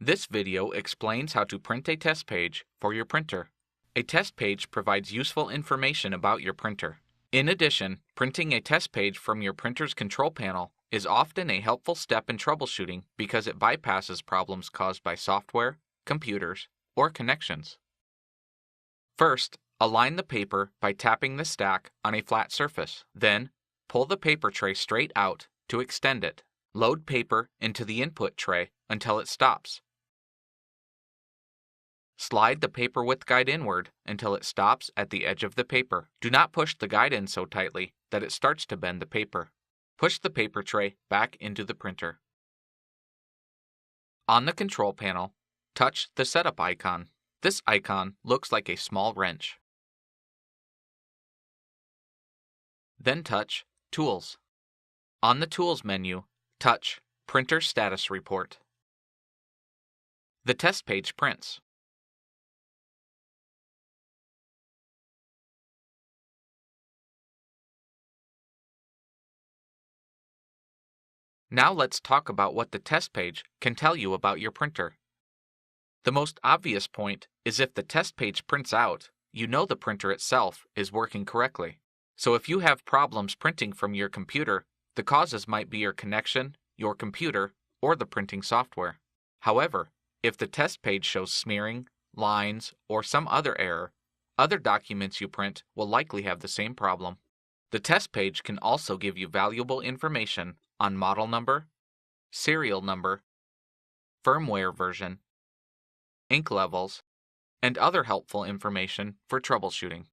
This video explains how to print a test page for your printer. A test page provides useful information about your printer. In addition, printing a test page from your printer's control panel is often a helpful step in troubleshooting because it bypasses problems caused by software, computers, or connections. First, align the paper by tapping the stack on a flat surface. Then, pull the paper tray straight out to extend it. Load paper into the input tray until it stops. Slide the paper width guide inward until it stops at the edge of the paper. Do not push the guide in so tightly that it starts to bend the paper. Push the paper tray back into the printer. On the control panel, touch the setup icon. This icon looks like a small wrench. Then touch Tools. On the Tools menu, touch Printer Status Report. The test page prints. Now let's talk about what the test page can tell you about your printer. The most obvious point is if the test page prints out, you know the printer itself is working correctly. So if you have problems printing from your computer, the causes might be your connection, your computer, or the printing software. However, if the test page shows smearing, lines, or some other error, other documents you print will likely have the same problem. The test page can also give you valuable information on model number, serial number, firmware version, ink levels, and other helpful information for troubleshooting.